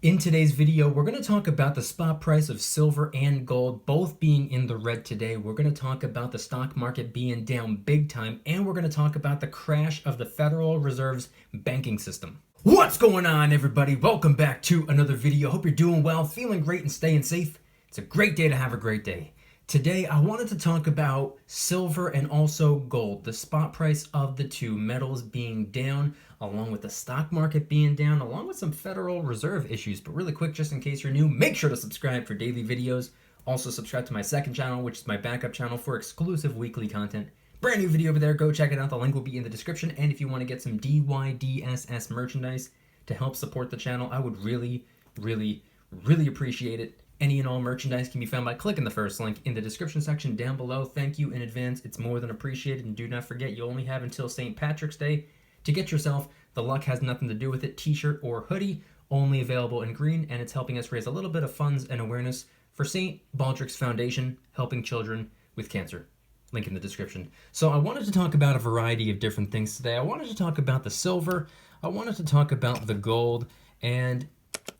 In today's video, we're going to talk about the spot price of silver and gold, both being in the red today. We're going to talk about the stock market being down big time, and we're going to talk about the crash of the Federal Reserve's banking system. What's going on, everybody? Welcome back to another video. Hope you're doing well, feeling great, and staying safe. It's a great day to have a great day. Today, I wanted to talk about silver and also gold, the spot price of the two metals being down, along with the stock market being down, along with some Federal Reserve issues. But really quick, just in case you're new, make sure to subscribe for daily videos. Also subscribe to my second channel, which is my backup channel for exclusive weekly content. Brand new video over there, go check it out. The link will be in the description. And if you want to get some DYDSS merchandise to help support the channel, I would really appreciate it. Any and all merchandise can be found by clicking the first link in the description section down below. Thank you in advance. It's more than appreciated. And do not forget, you only have until St. Patrick's Day to get yourself the luck has nothing to do with it t-shirt or hoodie, only available in green, and it's helping us raise a little bit of funds and awareness for St. Baldrick's Foundation, helping children with cancer. Link in the description. So I wanted to talk about a variety of different things today. I wanted to talk about the silver, I wanted to talk about the gold, and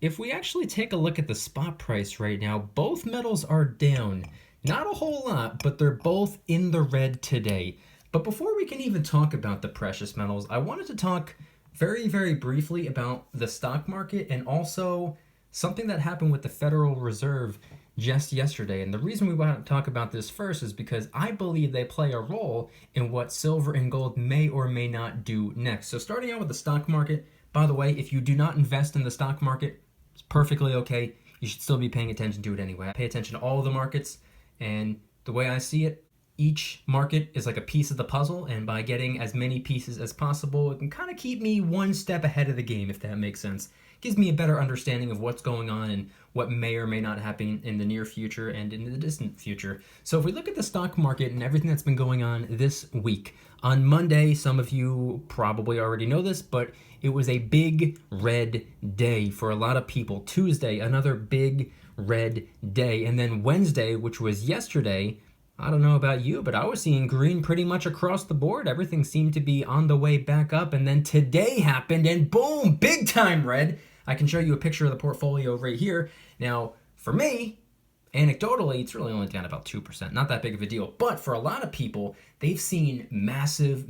if we actually take a look at the spot price right now, both metals are down. Not a whole lot, but they're both in the red today. But before we can even talk about the precious metals, I wanted to talk very briefly about the stock market and also something that happened with the Federal Reserve just yesterday. And the reason we want to talk about this first is because I believe they play a role in what silver and gold may or may not do next. So starting out with the stock market, by the way, if you do not invest in the stock market, it's perfectly okay. You should still be paying attention to it anyway. I pay attention to all of the markets, and the way I see it, each market is like a piece of the puzzle, and by getting as many pieces as possible, it can kind of keep me one step ahead of the game, if that makes sense. It gives me a better understanding of what's going on and what may or may not happen in the near future and in the distant future. So if we look at the stock market and everything that's been going on this week, on Monday, some of you probably already know this, but it was a big red day for a lot of people. Tuesday, another big red day. And then Wednesday, which was yesterday, I don't know about you, but I was seeing green pretty much across the board. Everything seemed to be on the way back up. And then today happened and boom, big time red. I can show you a picture of the portfolio right here. Now, for me, anecdotally, it's really only down about 2%. Not that big of a deal. But for a lot of people, they've seen massive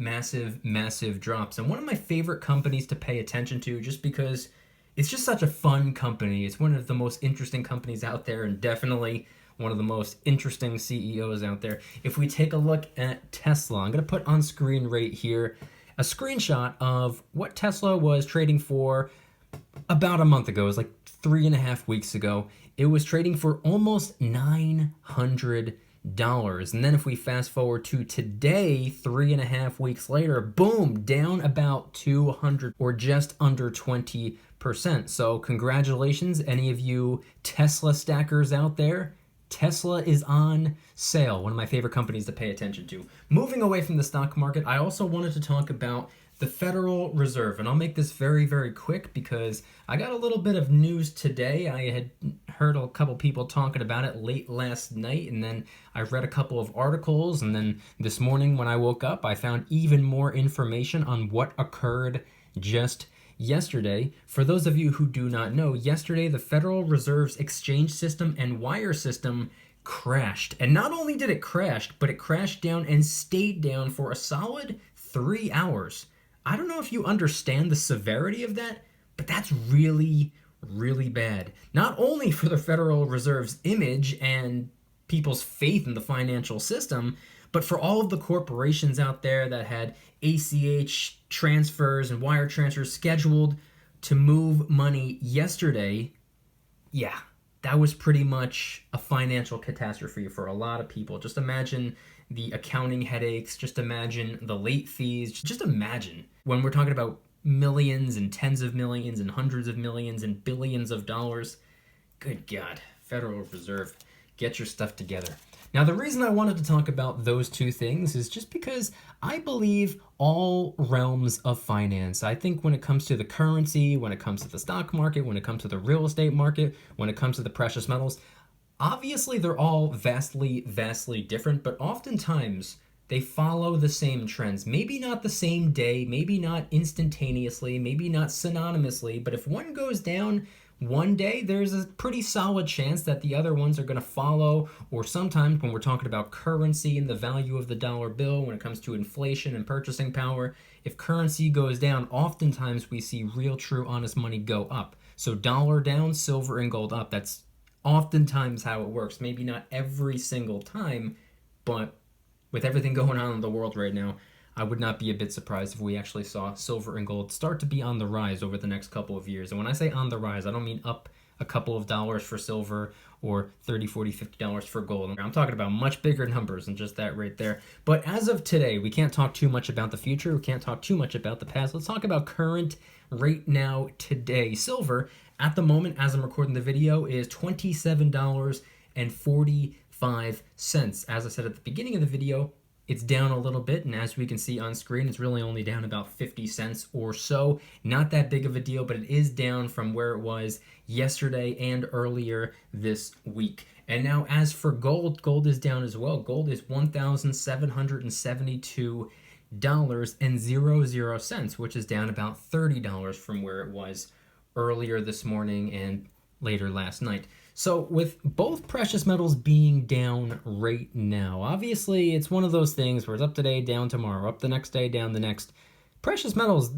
drops. And one of my favorite companies to pay attention to, just because it's just such a fun company. It's one of the most interesting companies out there, and definitely one of the most interesting CEOs out there. If we take a look at Tesla, I'm going to put on screen right here a screenshot of what Tesla was trading for about a month ago. It was like 3.5 weeks ago. It was trading for almost $900. And then if we fast forward to today, 3.5 weeks later, boom, down about 200 or just under 20%. So congratulations, any of you Tesla stackers out there. Tesla is on sale, one of my favorite companies to pay attention to. Moving away from the stock market, I also wanted to talk about the Federal Reserve, and I'll make this very quick because I got a little bit of news today. I had heard a couple people talking about it late last night, and then I read a couple of articles, and then this morning when I woke up, I found even more information on what occurred just yesterday. For those of you who do not know, yesterday the Federal Reserve's exchange system and wire system crashed. And not only did it crash, but it crashed down and stayed down for a solid 3 hours. I don't know if you understand the severity of that, but that's really bad. Not only for the Federal Reserve's image and people's faith in the financial system, but for all of the corporations out there that had ACH transfers and wire transfers scheduled to move money yesterday. Yeah, that was pretty much a financial catastrophe for a lot of people. Just imagine the accounting headaches, just imagine the late fees, just imagine when we're talking about millions and tens of millions and hundreds of millions and billions of dollars. Good God, Federal Reserve, get your stuff together. Now, the reason I wanted to talk about those two things is just because I believe all realms of finance. I think when it comes to the currency, when it comes to the stock market, when it comes to the real estate market, when it comes to the precious metals, obviously they're all vastly different, but oftentimes they follow the same trends. Maybe not the same day, maybe not instantaneously, maybe not synonymously, but if one goes down, one day there's a pretty solid chance that the other ones are going to follow, or sometimes when we're talking about currency and the value of the dollar bill when it comes to inflation and purchasing power, if currency goes down, oftentimes we see real, true, honest money go up. So dollar down, silver and gold up. That's oftentimes how it works. Maybe not every single time, but with everything going on in the world right now, I would not be a bit surprised if we actually saw silver and gold start to be on the rise over the next couple of years. And when I say on the rise, I don't mean up a couple of dollars for silver or $30, $40, $50 for gold. I'm talking about much bigger numbers than just that right there. But as of today, we can't talk too much about the future. We can't talk too much about the past. Let's talk about current right now today. Silver at the moment, as I'm recording the video, is $27.45. As I said at the beginning of the video, it's down a little bit, and as we can see on screen, it's really only down about 50 cents or so. Not that big of a deal, but it is down from where it was yesterday and earlier this week. And now as for gold, gold is down as well. Gold is $1,772.00, which is down about $30 from where it was earlier this morning and later last night. So with both precious metals being down right now, obviously it's one of those things where it's up today, down tomorrow, up the next day, down the next. Precious metals,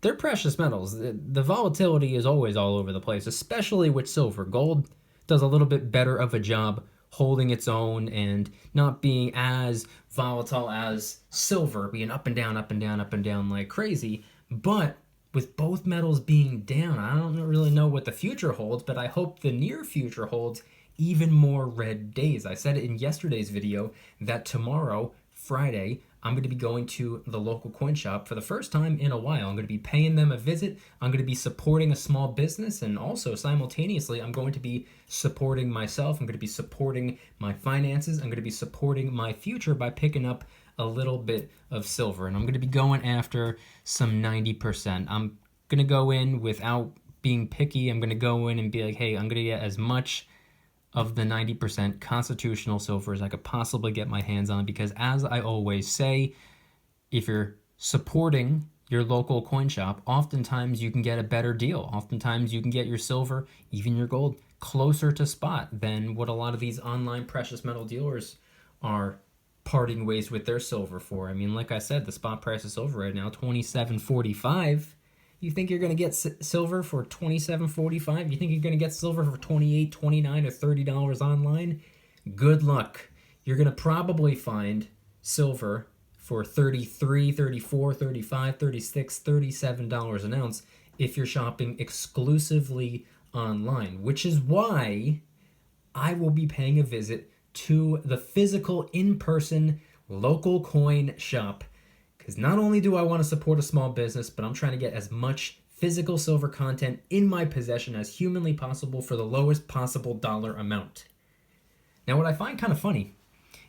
they're precious metals. The volatility is always all over the place, especially with silver. Gold does a little bit better of a job holding its own and not being as volatile as silver, being up and down, up and down, up and down like crazy. But with both metals being down, I don't really know what the future holds, but I hope the near future holds even more red days. I said it in yesterday's video that tomorrow, Friday, I'm going to be going to the local coin shop for the first time in a while. I'm going to be paying them a visit. I'm going to be supporting a small business, and also simultaneously, I'm going to be supporting myself. I'm going to be supporting my finances. I'm going to be supporting my future by picking up a little bit of silver, and I'm going to be going after some 90%. I'm going to go in without being picky. I'm going to go in and be like, hey, I'm going to get as much of the 90% constitutional silver as I could possibly get my hands on, because as I always say, if you're supporting your local coin shop, oftentimes you can get a better deal. Oftentimes you can get your silver, even your gold, closer to spot than what a lot of these online precious metal dealers are parting ways with their silver for. I mean, like I said, the spot price of silver right now, $27.45. You think you're going to get silver for $27.45? You think you're going to get silver for $28, $29, or $30 online? Good luck. You're going to probably find silver for $33, $34, $35, $36, $37 an ounce if you're shopping exclusively online, which is why I will be paying a visit to the physical, in-person, local coin shop. Because not only do I want to support a small business, but I'm trying to get as much physical silver content in my possession as humanly possible for the lowest possible dollar amount. Now, what I find kind of funny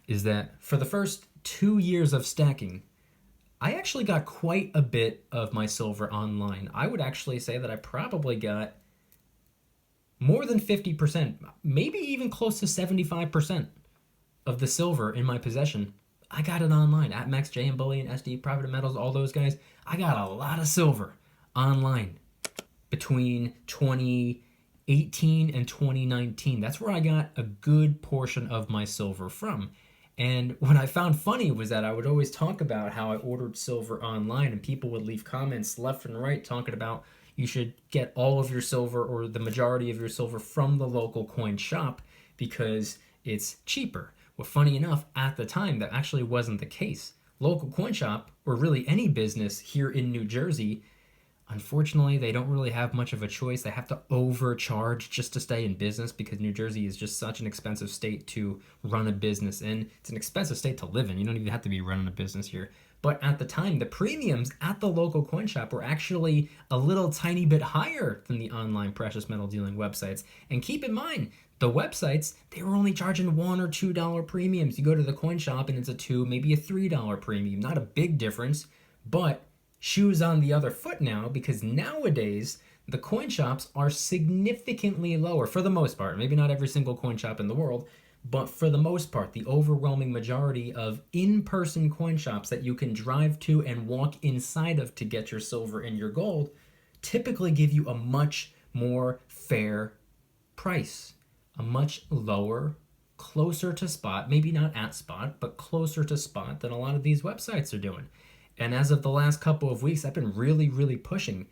is that for the first 2 years of stacking, I actually got quite a bit of my silver online. I would actually say that I probably got more than 50%, maybe even close to 75% of the silver in my possession. I got it online. APMEX, JM Bullion, SD, Provident Metals, all those guys. I got a lot of silver online between 2018 and 2019. That's where I got a good portion of my silver from. And what I found funny was that I would always talk about how I ordered silver online, and people would leave comments left and right talking about you should get all of your silver or the majority of your silver from the local coin shop because it's cheaper. Well, funny enough, at the time, that actually wasn't the case. Local coin shop, or really any business here in New Jersey, unfortunately, they don't really have much of a choice. They have to overcharge just to stay in business because New Jersey is just such an expensive state to run a business in. It's an expensive state to live in. You don't even have to be running a business here. But at the time, the premiums at the local coin shop were actually a little tiny bit higher than the online precious metal dealing websites. And keep in mind, the websites, they were only charging $1 or $2 premiums. You go to the coin shop and it's a $2, maybe a $3 premium. Not a big difference, but shoes on the other foot now, because nowadays the coin shops are significantly lower for the most part. Maybe not every single coin shop in the world, but for the most part, the overwhelming majority of in-person coin shops that you can drive to and walk inside of to get your silver and your gold typically give you a much more fair price, a much lower, closer to spot, maybe not at spot, but closer to spot than a lot of these websites are doing. And as of the last couple of weeks, I've been really, really pushing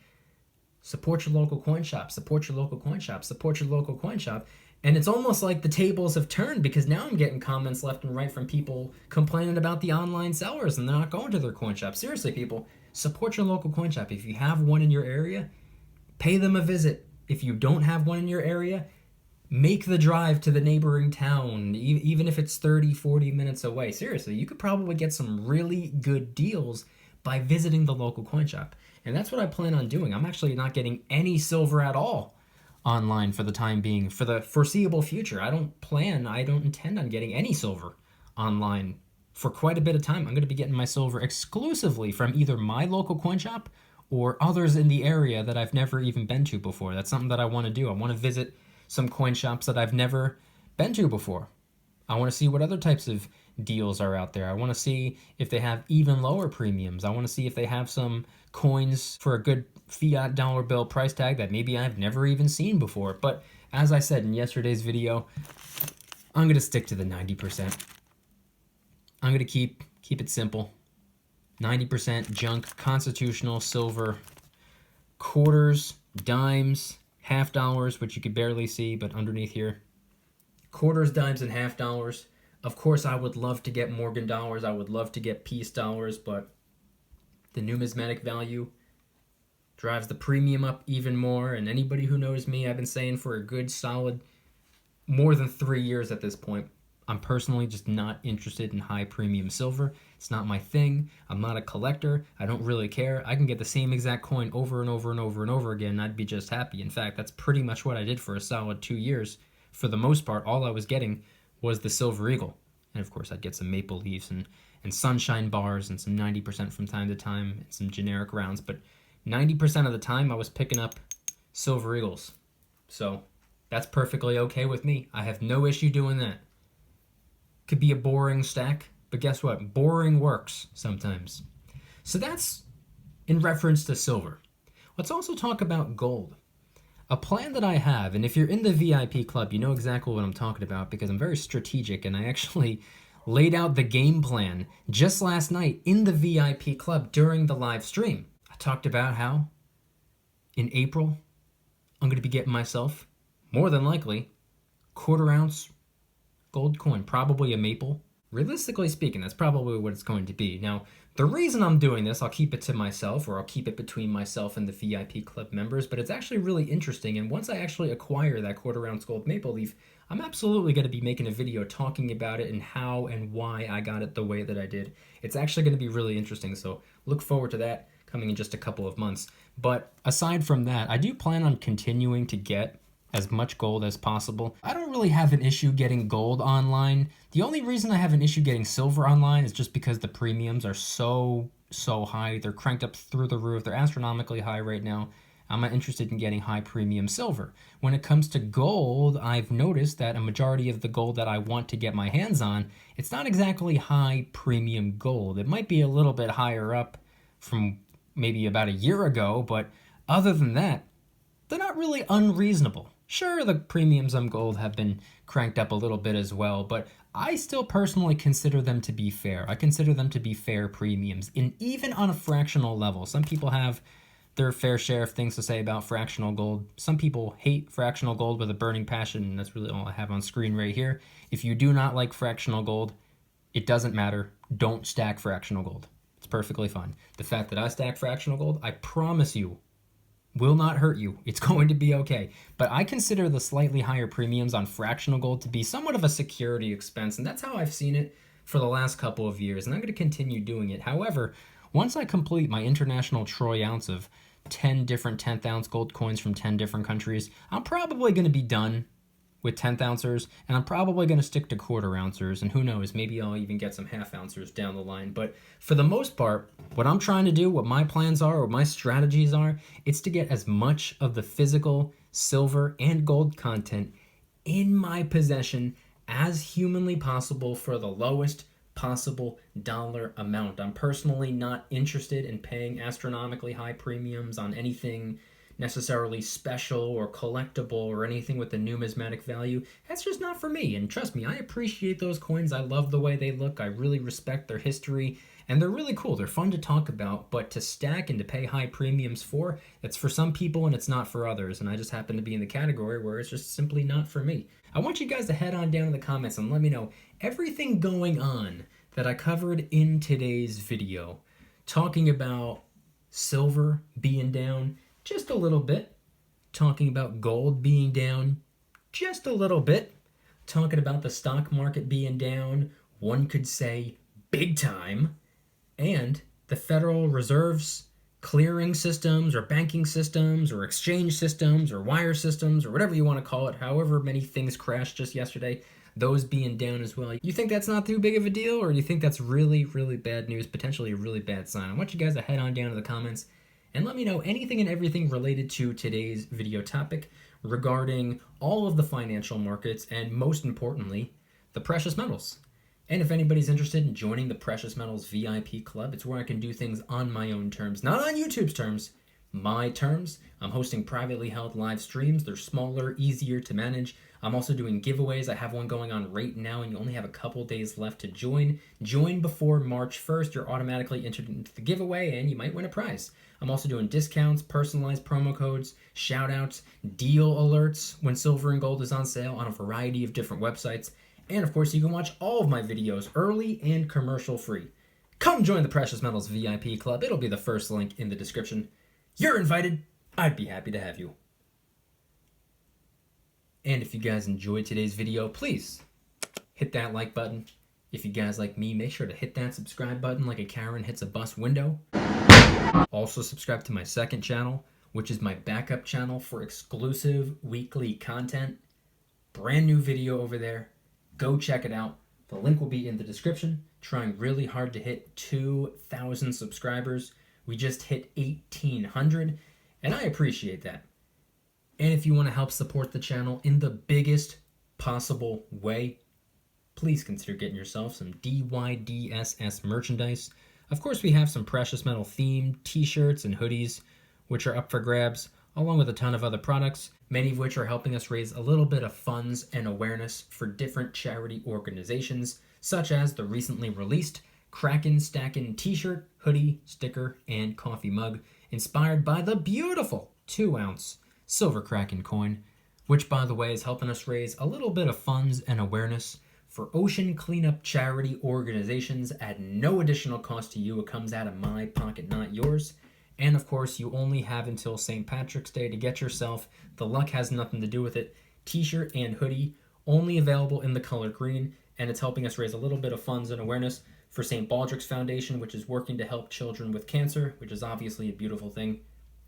support your local coin shop, support your local coin shop, support your local coin shop. And it's almost like the tables have turned, because now I'm getting comments left and right from people complaining about the online sellers and they're not going to their coin shop. Seriously, people, support your local coin shop. If you have one in your area, pay them a visit. If you don't have one in your area, make the drive to the neighboring town, even if it's 30, 40 minutes away. Seriously, you could probably get some really good deals by visiting the local coin shop. And that's what I plan on doing. I'm actually not getting any silver at all online for the time being, for the foreseeable future. I don't intend on getting any silver online for quite a bit of time. I'm going to be getting my silver exclusively from either my local coin shop or others in the area that I've never even been to before. That's something that I want to do. I want to visit some coin shops that I've never been to before. I want to see what other types of deals are out there. I want to see if they have even lower premiums. I want to see if they have some coins for a good fiat dollar bill price tag that maybe I've never even seen before. But as I said in yesterday's video, I'm going to stick to the 90%. I'm going to keep it simple. 90% junk, constitutional silver, quarters, dimes, half dollars, which you could barely see, but underneath here, quarters, dimes, and half dollars. Of course, I would love to get Morgan dollars. I would love to get peace dollars, but the numismatic value drives the premium up even more. And anybody who knows me, I've been saying for a good solid more than 3 years at this point, I'm personally just not interested in high premium silver. It's not my thing. I'm not a collector. I don't really care. I can get the same exact coin over and over and over and over again, and I'd be just happy. In fact, that's pretty much what I did for a solid 2 years. For the most part, all I was getting was the Silver Eagle. And of course, I'd get some maple leaves and sunshine bars and some 90% from time to time and some generic rounds. But 90% of the time, I was picking up Silver Eagles. So that's perfectly okay with me. I have no issue doing that. Could be a boring stack, but guess what? Boring works sometimes. So that's in reference to silver. Let's also talk about gold. A plan that I have, and if you're in the VIP club, you know exactly what I'm talking about because I'm very strategic, and I actually laid out the game plan just last night in the VIP club during the live stream. I talked about how in April, I'm going to be getting myself, more than likely, 1/4 ounce gold coin, probably a maple. Realistically speaking, that's probably what it's going to be. Now, the reason I'm doing this, I'll keep it to myself, or I'll keep it between myself and the VIP club members, but it's actually really interesting, and once I actually acquire that 1/4 ounce gold maple leaf, I'm absolutely going to be making a video talking about it and how and why I got it the way that I did. It's actually going to be really interesting, so look forward to that coming in just a couple of months. But aside from that, I do plan on continuing to get as much gold as possible. I don't really have an issue getting gold online. The only reason I have an issue getting silver online is just because the premiums are so high. They're cranked up through the roof. They're astronomically high right now. I'm not interested in getting high premium silver. When it comes to gold, I've noticed that a majority of the gold that I want to get my hands on, it's not exactly high premium gold. It might be a little bit higher up from maybe about a year ago, but other than that, they're not really unreasonable. Sure, the premiums on gold have been cranked up a little bit as well, but I still personally consider them to be fair. I consider them to be fair premiums, and even on a fractional level. Some people have their fair share of things to say about fractional gold. Some people hate fractional gold with a burning passion, and that's really all I have on screen right here. If you do not like fractional gold, it doesn't matter. Don't stack fractional gold. It's perfectly fine. The fact that I stack fractional gold, I promise you, will not hurt you. It's going to be okay. But I consider the slightly higher premiums on fractional gold to be somewhat of a security expense, and that's how I've seen it for the last couple of years, and I'm going to continue doing it. However, once I complete my international troy ounce of 10 different 10th ounce gold coins from 10 different countries, I'm probably going to be done with 10th ouncers, and I'm probably going to stick to 1/4 ouncers, and who knows, maybe I'll even get some half ouncers down the line. But for the most part, what I'm trying to do, what my plans are, what my strategies are, it's to get as much of the physical silver and gold content in my possession as humanly possible for the lowest possible dollar amount. I'm personally not interested in paying astronomically high premiums on anything necessarily special or collectible or anything with a numismatic value. That's just not for me. And trust me, I appreciate those coins. I love the way they look. I really respect their history. And they're really cool. They're fun to talk about, but to stack and to pay high premiums for, it's for some people and it's not for others. And I just happen to be in the category where it's just simply not for me. I want you guys to head on down in the comments and let me know everything going on that I covered in today's video. Talking about silver being down just a little bit. Talking about gold being down just a little bit. Talking about the stock market being down, one could say big time. And the Federal Reserve's clearing systems or banking systems or exchange systems or wire systems or whatever you want to call it, however many things crashed just yesterday, those being down as well. You think that's not too big of a deal, or do you think that's really, really bad news, potentially a really bad sign? I want you guys to head on down to the comments and let me know anything and everything related to today's video topic regarding all of the financial markets and, most importantly, the precious metals. And if anybody's interested in joining the Precious Metals VIP Club, it's where I can do things on my own terms, not on YouTube's terms, my terms. I'm hosting privately held live streams. They're smaller, easier to manage. I'm also doing giveaways. I have one going on right now, and you only have a couple days left to join. Join before March 1st. You're automatically entered into the giveaway, and you might win a prize. I'm also doing discounts, personalized promo codes, shout-outs, deal alerts when silver and gold is on sale on a variety of different websites. And of course, you can watch all of my videos early and commercial free. Come join the Precious Metals VIP Club. It'll be the first link in the description. You're invited. I'd be happy to have you. And if you guys enjoyed today's video, please hit that like button. If you guys like me, make sure to hit that subscribe button like a Karen hits a bus window. Also subscribe to my second channel, which is my backup channel for exclusive weekly content. Brand new video over there. Go check it out. The link will be in the description. Trying really hard to hit 2,000 subscribers. We just hit 1,800, and I appreciate that. And if you want to help support the channel in the biggest possible way, please consider getting yourself some DYDSS merchandise. Of course, we have some precious metal themed t-shirts and hoodies, which are up for grabs, along with a ton of other products, many of which are helping us raise a little bit of funds and awareness for different charity organizations, such as the recently released Kraken Stackin' t-shirt, hoodie, sticker, and coffee mug, inspired by the beautiful 2-ounce silver Kraken coin, which, by the way, is helping us raise a little bit of funds and awareness for ocean cleanup charity organizations at no additional cost to you. It comes out of my pocket, not yours. And of course, you only have until St. Patrick's Day to get yourself, the luck has nothing to do with it, t-shirt and hoodie, only available in the color green, and it's helping us raise a little bit of funds and awareness for St. Baldrick's Foundation, which is working to help children with cancer, which is obviously a beautiful thing.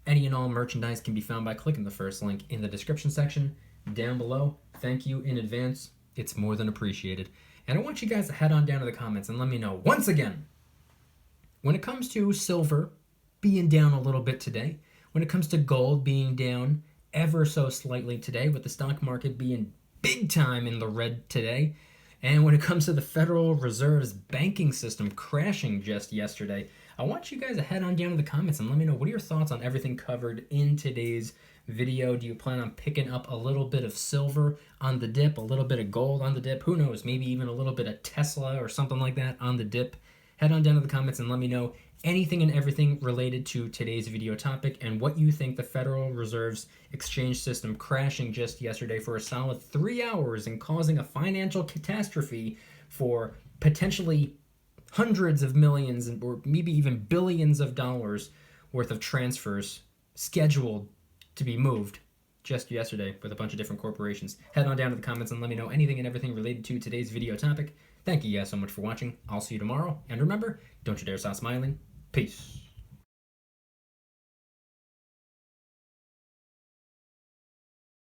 Any and all merchandise can be found by clicking the first link in the description section down below. Thank you in advance. It's more than appreciated. And I want you guys to head on down to the comments and let me know, once again, when it comes to silver being down a little bit today, when it comes to gold being down ever so slightly today, with the stock market being big time in the red today, and when it comes to the Federal Reserve's banking system crashing just yesterday, I want you guys to head on down to the comments and let me know, what are your thoughts on everything covered in today's video? Do you plan on picking up a little bit of silver on the dip, a little bit of gold on the dip? Who knows, maybe even a little bit of Tesla or something like that on the dip? Head on down to the comments and let me know anything and everything related to today's video topic and what you think the Federal Reserve's exchange system crashing just yesterday for a solid 3 hours and causing a financial catastrophe for potentially hundreds of millions or maybe even billions of dollars worth of transfers scheduled to be moved just yesterday with a bunch of different corporations. Head on down to the comments and let me know anything and everything related to today's video topic. Thank you guys so much for watching. I'll see you tomorrow. And remember, don't you dare stop smiling. Peace.